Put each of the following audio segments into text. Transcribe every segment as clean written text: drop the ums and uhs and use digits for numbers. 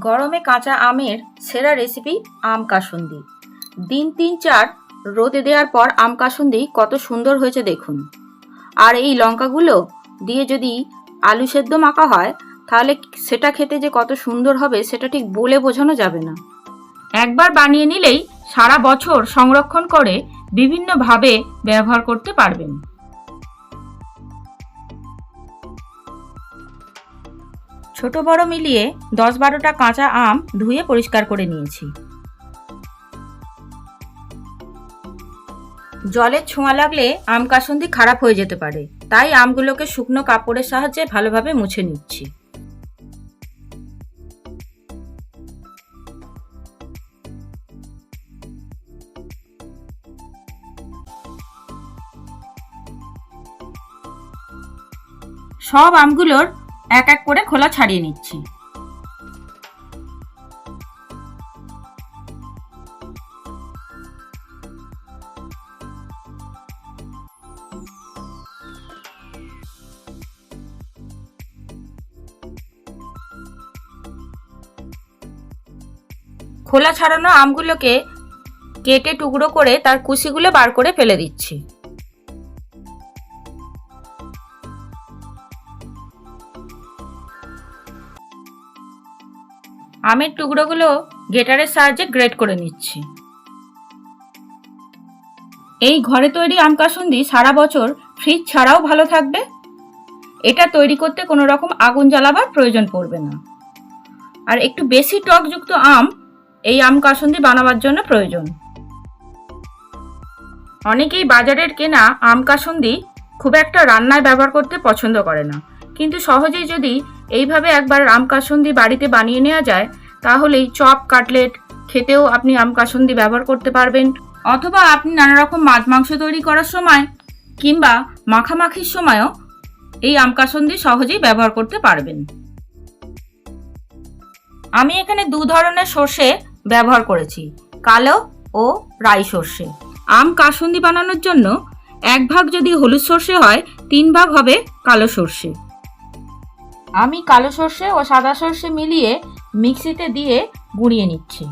গরমে কাঁচা আমের সেরা রেসিপি আম কাসুন্দি। দিন ৩-৪ রোদে দেওয়ার পর আম কাসুন্দি কত সুন্দর হয়েছে দেখুন। আর এই লঙ্কাগুলো দিয়ে যদি আলু সেদ্ধ মাখা হয় তাহলে সেটা খেতে যে কত সুন্দর হবে সেটা ঠিক বলে বোঝানো যাবে না। একবার বানিয়ে নিলেই সারা বছর সংরক্ষণ করে বিভিন্নভাবে ব্যবহার করতে পারবেন। ছোট বড় মিলিয়ে 10-12টা কাঁচা আম ধুয়ে পরিষ্কার করে নিয়েছি। জলের ছোঁয়া লাগলে আম কাসুন্দি খারাপ হয়ে যেতে পারে, তাই আমগুলোকে শুকনো কাপড়ের সাহায্যে ভালোভাবে মুছে নিচ্ছি। সব আমগুলোর এক এক করে খোলা ছাড়িয়ে নিচ্ছি। খোলা ছাড়ানো আমগুলোকে কেটে টুকরো করে তার কুচিগুলো বার করে ফেলে দিচ্ছি। আমের টুকরোগুলো গ্রেটারের সাহায্যে গ্রেট করে নিচ্ছি। এই ঘরে তৈরি আম কাসুন্দি সারা বছর ফ্রিজ ছাড়াও ভালো থাকবে। এটা তৈরি করতে কোনো রকম আগুন জ্বালাবার প্রয়োজন পড়বে না। আর একটু বেশি টকযুক্ত আম এই আম কাসুন্দি বানাবার জন্য প্রয়োজন। অনেকেই বাজারের কেনা আম কাসুন্দি খুব একটা রান্নায় ব্যবহার করতে পছন্দ করে না, কিন্তু সহজেই যদি এইভাবে একবার আম কাসুন্দি বাড়িতে বানিয়ে নেওয়া যায় তাহলেই চপ কাটলেট খেতেও আপনি আম কাসুন্দি ব্যবহার করতে পারবেন, অথবা আপনি নানা রকম মাছ মাংস তৈরি করার সময় কিংবা মাখামাখির সময়ও এই আম কাসুন্দি সহজেই ব্যবহার করতে পারবেন। আমি এখানে 2 ধরনের সর্ষে ব্যবহার করেছি, কালো ও রাই সর্ষে। আম কাসুন্দি বানানোর জন্য 1 ভাগ যদি হলুদ সর্ষে হয় 3 ভাগ হবে কালো সর্ষে। আমি কালো সর্ষে ও সাদা সর্ষে মিলিয়ে মিক্সিতে দিয়ে গুঁড়িয়ে নিচ্ছি।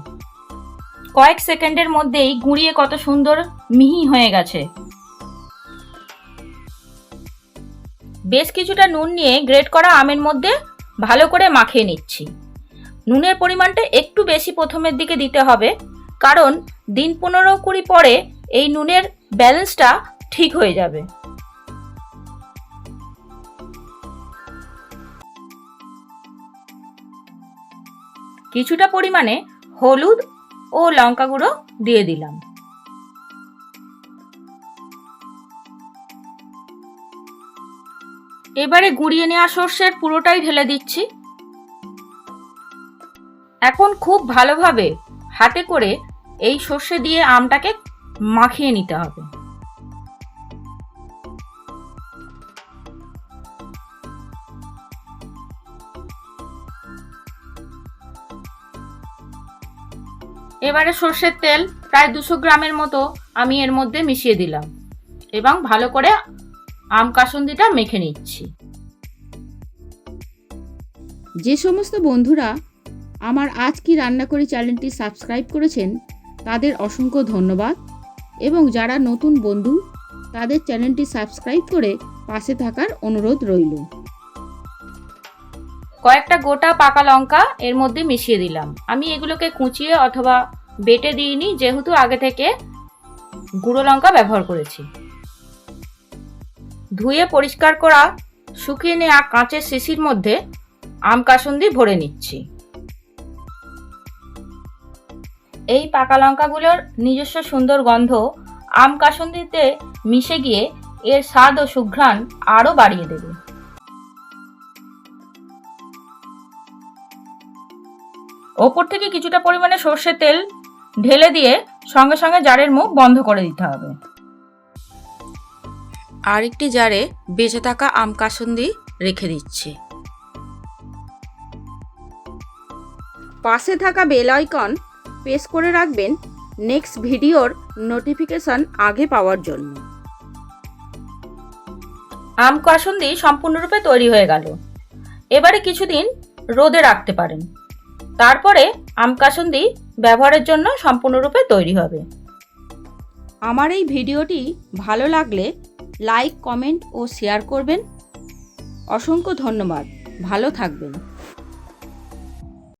কয়েক সেকেন্ডের মধ্যেই গুঁড়িয়ে কত সুন্দর মিহি হয়ে গেছে। বেশ কিছুটা নুন নিয়ে গ্রেট করা আমের মধ্যে ভালো করে মাখিয়ে নিচ্ছি। নুনের পরিমাণটা একটু বেশি প্রথমের দিকে দিতে হবে, কারণ দিন 15-20 পরে এই নুনের ব্যালেন্সটা ঠিক হয়ে যাবে। কিছুটা পরিমাণে হলুদ ও লঙ্কা গুঁড়ো দিয়ে দিলাম। এবারে গুঁড়িয়ে নেওয়া সর্ষের পুরোটাই ঢেলে দিচ্ছি। এখন খুব ভালোভাবে হাতে করে এই সর্ষে দিয়ে আমটাকে মাখিয়ে নিতে হবে। এবারে সর্ষের তেল প্রায় 200 গ্রামের মতো আমি এর মধ্যে মিশিয়ে দিলাম এবং ভালো করে আম কাসুন্দিটা মেখে নিচ্ছি। যে সমস্ত বন্ধুরা আমার আজ কি রান্না করি চ্যানেলটি সাবস্ক্রাইব করেছেন তাদের অসংখ্য ধন্যবাদ, এবং যারা নতুন বন্ধু তাদের চ্যানেলটি সাবস্ক্রাইব করে পাশে থাকার অনুরোধ রইল। কয়েকটা গোটা পাকা লঙ্কা এর মধ্যে মিশিয়ে দিলাম। আমি এগুলোকে কুচিয়ে অথবা বেটে দিইনি, যেহেতু আগে থেকে গুঁড়ো লঙ্কা ব্যবহার করেছি। ধুয়ে পরিষ্কার করা শুকিয়ে নেওয়া কাঁচের শিশির মধ্যে আম কাসুন্দি ভরে নিচ্ছি। এই পাকা লঙ্কাগুলোর নিজস্ব সুন্দর গন্ধ আম কাসুন্দিতে মিশে গিয়ে এর স্বাদ ও সুঘ্রাণ আরও বাড়িয়ে দেবে। ওপর থেকে কিছুটা পরিমাণে সর্ষের তেল ঢেলে দিয়ে সঙ্গে সঙ্গে জারের মুখ বন্ধ করে দিতে হবে। আরেকটি জারে বেঁচে থাকা আম কাসুন্দি রেখে দিচ্ছি। পাশে থাকা বেল আইকন প্রেস করে রাখবেন নেক্সট ভিডিওর নোটিফিকেশন আগে পাওয়ার জন্য। আম কাসুন্দি সম্পূর্ণরূপে তৈরি হয়ে গেল। এবারে কিছুদিন রোদে রাখতে পারেন। তারপরে আম কাসুন্দি ব্যবহারের জন্য সম্পূর্ণরূপে তৈরি হবে। আমার এই ভিডিওটি ভালো লাগলে লাইক, কমেন্ট ও শেয়ার করবেন। অসংখ্য ধন্যবাদ। ভালো থাকবেন।